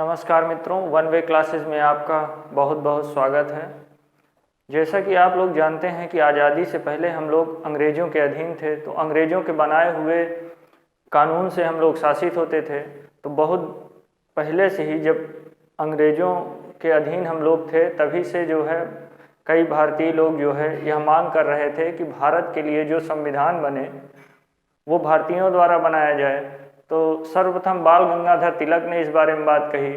नमस्कार मित्रों, one way classes में आपका बहुत बहुत स्वागत है। जैसा कि आप लोग जानते हैं कि आज़ादी से पहले हम लोग अंग्रेज़ों के अधीन थे, तो अंग्रेज़ों के बनाए हुए कानून से हम लोग शासित होते थे। तो बहुत पहले से ही जब अंग्रेज़ों के अधीन हम लोग थे, तभी से जो है कई भारतीय लोग जो है यह मांग कर रहे थे कि भारत के लिए जो संविधान बने वो भारतीयों द्वारा बनाया जाए। तो सर्वप्रथम बाल गंगाधर तिलक ने इस बारे में बात कही।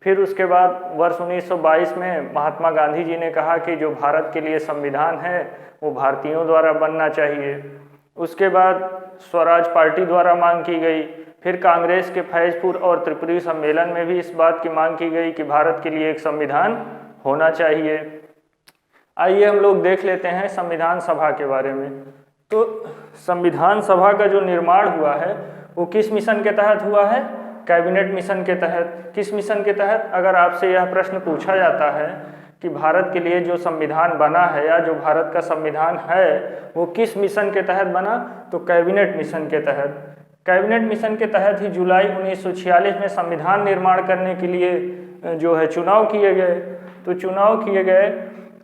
फिर उसके बाद वर्ष 1922 में महात्मा गांधी जी ने कहा कि जो भारत के लिए संविधान है वो भारतीयों द्वारा बनना चाहिए। उसके बाद स्वराज पार्टी द्वारा मांग की गई। फिर कांग्रेस के फैजपुर और त्रिपुरी सम्मेलन में भी इस बात की मांग की गई कि भारत के लिए एक संविधान होना चाहिए। आइए हम लोग देख लेते हैं संविधान सभा के बारे में। तो संविधान सभा का जो निर्माण हुआ है वो किस मिशन के तहत हुआ है? कैबिनेट मिशन के तहत। किस मिशन के तहत? अगर आपसे यह प्रश्न पूछा जाता है कि भारत के लिए जो संविधान बना है या जो भारत का संविधान है वो किस मिशन के तहत बना, तो कैबिनेट मिशन के तहत। कैबिनेट मिशन के तहत ही जुलाई 1946 में संविधान निर्माण करने के लिए जो है चुनाव किए गए। तो चुनाव किए गए,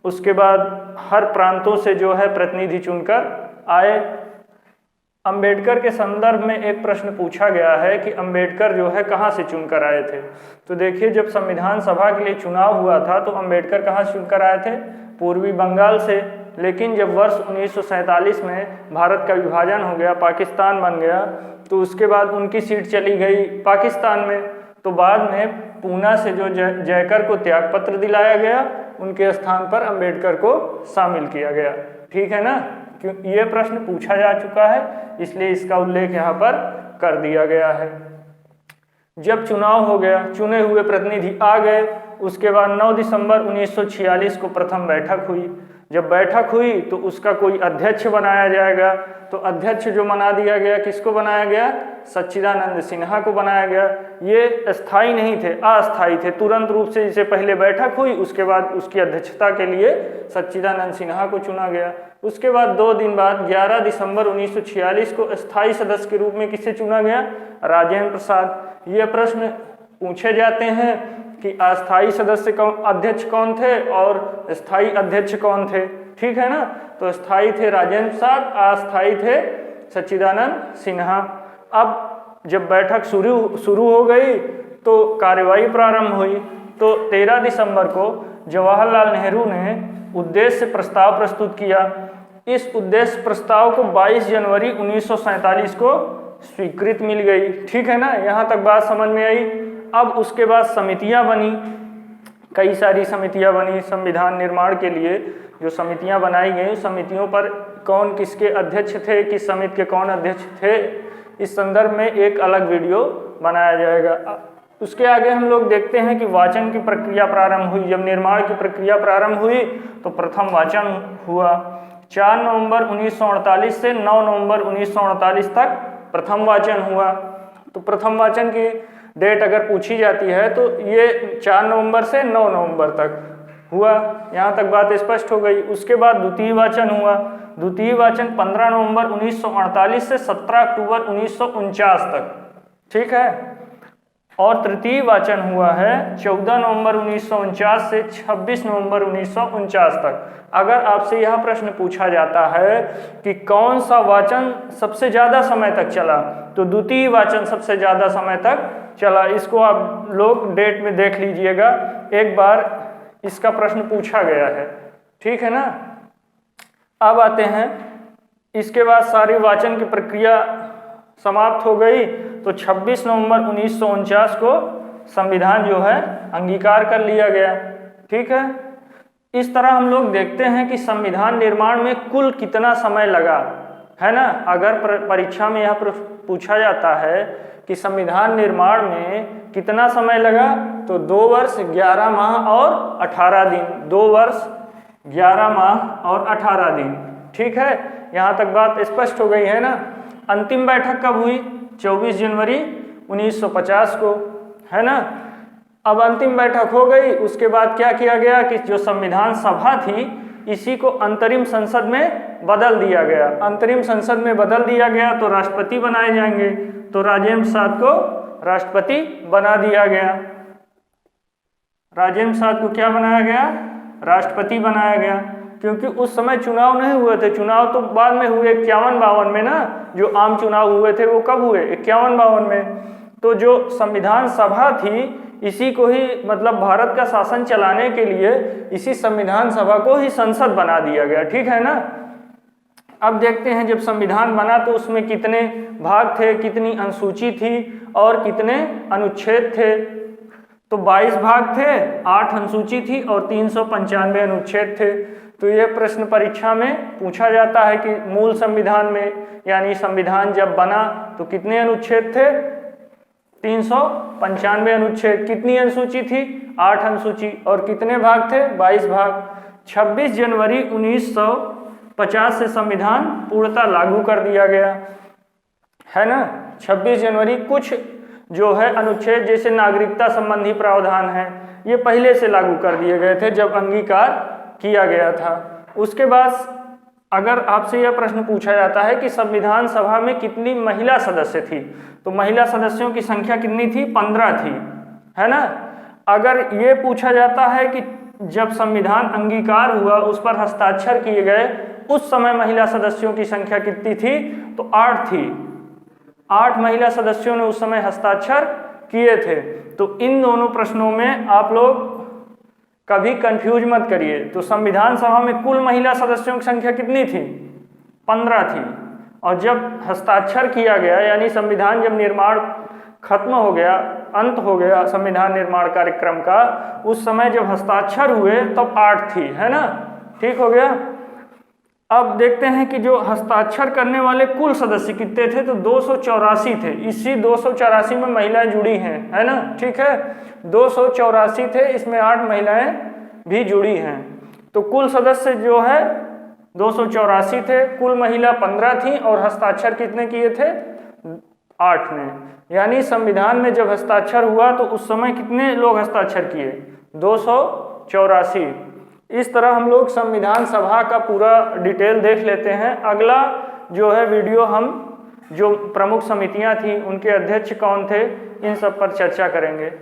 उसके बाद हर प्रांतों से जो है प्रतिनिधि चुनकर आए। अंबेडकर के संदर्भ में एक प्रश्न पूछा गया है कि अंबेडकर जो है कहाँ से चुनकर आए थे। तो देखिए, जब संविधान सभा के लिए चुनाव हुआ था तो अंबेडकर कहाँ से चुनकर आए थे? पूर्वी बंगाल से। लेकिन जब वर्ष 1947 में भारत का विभाजन हो गया, पाकिस्तान बन गया, तो उसके बाद उनकी सीट चली गई पाकिस्तान में। तो बाद में पूना से जो जयकर को त्यागपत्र दिलाया गया, उनके स्थान पर अंबेडकर को शामिल किया गया। ठीक है ना? क्यों ये प्रश्न पूछा जा चुका है, इसलिए इसका उल्लेख यहाँ पर कर दिया गया है। जब चुनाव हो गया, चुने हुए प्रतिनिधि आ गए, उसके बाद 9 दिसंबर 1946 को प्रथम बैठक हुई। जब बैठक हुई तो उसका कोई अध्यक्ष बनाया जाएगा। तो अध्यक्ष जो बना दिया गया, किसको बनाया गया? सच्चिदानंद सिन्हा को बनाया गया। ये स्थायी नहीं थे, अस्थायी थे। तुरंत रूप से जैसे पहले बैठक हुई, उसके बाद उसकी अध्यक्षता के लिए सच्चिदानंद सिन्हा को चुना गया। उसके बाद 2 दिन बाद 11 दिसंबर 1946 को स्थायी सदस्य के रूप में किसे चुना गया? राजेंद्र प्रसाद। ये प्रश्न पूछे जाते हैं कि अस्थायी सदस्य कौन, अध्यक्ष कौन थे और स्थायी अध्यक्ष कौन थे। ठीक है ना? तो स्थायी थे राजेंद्र प्रसाद, अस्थायी थे सच्चिदानंद सिन्हा। अब जब बैठक शुरू हो गई तो कार्यवाही प्रारंभ हुई। तो 13 दिसंबर को जवाहरलाल नेहरू ने उद्देश्य प्रस्ताव प्रस्तुत किया। इस उद्देश्य प्रस्ताव को 22 जनवरी 1947 को स्वीकृति मिल गई। ठीक है ना? यहाँ तक बात समझ में आई। अब उसके बाद समितियाँ बनी, कई सारी समितियाँ बनी संविधान निर्माण के लिए। जो समितियाँ बनाई गई, समितियों पर कौन किसके अध्यक्ष थे, किस समिति के कौन अध्यक्ष थे, इस संदर्भ में एक अलग वीडियो बनाया जाएगा। उसके आगे हम लोग देखते हैं कि वाचन की प्रक्रिया प्रारंभ हुई। जब निर्माण की प्रक्रिया प्रारंभ हुई तो प्रथम वाचन हुआ। 4 नवंबर 1948 से 9 नवंबर 1948 तक प्रथम वाचन हुआ। तो प्रथम वाचन की डेट अगर पूछी जाती है तो ये 4 नवंबर से 9 नवंबर तक हुआ। यहाँ तक बात स्पष्ट हो गई। उसके बाद द्वितीय वाचन हुआ। द्वितीय वाचन 15 नवंबर 1948 से 17 अक्टूबर 1949 तक। ठीक है? और तृतीय वाचन हुआ है 14 नवंबर 1949 से 26 नवंबर 1949 तक। अगर आपसे यह प्रश्न पूछा जाता है कि कौन सा वाचन सबसे ज़्यादा समय तक चला, तो द्वितीय वाचन सबसे ज़्यादा समय तक चला। इसको आप लोग डेट में देख लीजिएगा, एक बार इसका प्रश्न पूछा गया है। ठीक है ना? अब आते हैं, इसके बाद सारी वाचन की प्रक्रिया समाप्त हो गई तो 26 नवंबर 1949 को संविधान जो है अंगीकार कर लिया गया। ठीक है? इस तरह हम लोग देखते हैं कि संविधान निर्माण में कुल कितना समय लगा, है ना? अगर परीक्षा में यह पूछा जाता है कि संविधान निर्माण में कितना समय लगा, तो 2 वर्ष 11 माह और 18 दिन। 2 वर्ष 11 माह और 18 दिन। ठीक है? यहाँ तक बात स्पष्ट हो गई है ना? अंतिम बैठक कब हुई? 24 जनवरी 1950 को, है ना? अब अंतिम बैठक हो गई। उसके बाद क्या किया गया कि जो संविधान सभा थी, इसी को अंतरिम संसद में बदल दिया गया। अंतरिम संसद में बदल दिया गया तो राष्ट्रपति बनाए जाएंगे। तो राजेंद्र प्रसाद को राष्ट्रपति बना दिया गया। राजेंद्र प्रसाद को क्या बनाया गया? राष्ट्रपति बनाया गया, क्योंकि उस समय चुनाव नहीं हुए थे। चुनाव तो बाद में हुए 51-52 में ना, जो आम चुनाव हुए थे वो कब हुए? 51-52 में। तो जो संविधान सभा थी, इसी को ही मतलब भारत का शासन चलाने के लिए इसी संविधान सभा को ही संसद बना दिया गया, ठीक है ना। अब देखते हैं जब संविधान बना तो उसमें कितने भाग थे, कितनी अनुसूची थी और कितने अनुच्छेद थे। तो 22 भाग थे, 8 अनुसूची थी और 395 अनुच्छेद थे। तो यह प्रश्न परीक्षा में पूछा जाता है कि मूल संविधान में, यानी संविधान जब बना तो कितने अनुच्छेद थे? 395 अनुच्छेद। कितनी अनुसूची थी? 8 अनुसूची। और कितने भाग थे? 22 भाग। 26 जनवरी 1950 से संविधान पूर्णतः लागू कर दिया गया, है ना। 26 जनवरी। कुछ जो है अनुच्छेद जैसे नागरिकता संबंधी प्रावधान है, ये पहले से लागू कर दिए गए थे जब अंगीकार किया गया था। उसके बाद अगर आपसे यह प्रश्न पूछा जाता है कि संविधान सभा में कितनी महिला सदस्य थी, तो महिला सदस्यों की संख्या कितनी थी? 15 थी, है ना। अगर ये पूछा जाता है कि जब संविधान अंगीकार हुआ, उस पर हस्ताक्षर किए गए, उस समय महिला सदस्यों की संख्या कितनी थी? तो 8 थी। 8 महिला सदस्यों ने उस समय हस्ताक्षर किए थे। तो इन दोनों प्रश्नों में आप लोग कभी कंफ्यूज मत करिए। तो संविधान सभा में कुल महिला सदस्यों की संख्या कितनी थी? 15 थी। और जब हस्ताक्षर किया गया, यानी संविधान जब निर्माण खत्म हो गया, अंत हो गया संविधान निर्माण कार्यक्रम का, उस समय जब हस्ताक्षर हुए तब 8 थी, है ना। ठीक हो गया। अब देखते हैं कि जो हस्ताक्षर करने वाले कुल सदस्य कितने थे, तो 284 थे। इसी 284 में महिलाएं जुड़ी हैं, है ना। ठीक है, 284 थे, इसमें 8 महिलाएं भी जुड़ी हैं। तो कुल सदस्य जो है 284 थे, कुल महिला 15 थी और हस्ताक्षर कितने किए थे? 8 ने। यानी संविधान में जब हस्ताक्षर हुआ तो उस समय कितने लोग हस्ताक्षर किए? 284। इस तरह हम लोग संविधान सभा का पूरा डिटेल देख लेते हैं। अगला जो है वीडियो, हम जो प्रमुख समितियां थी उनके अध्यक्ष कौन थे, इन सब पर चर्चा करेंगे।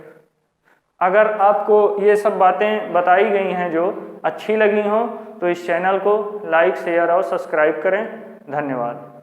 अगर आपको ये सब बातें बताई गई हैं जो अच्छी लगी हों तो इस चैनल को लाइक, शेयर और सब्सक्राइब करें। धन्यवाद।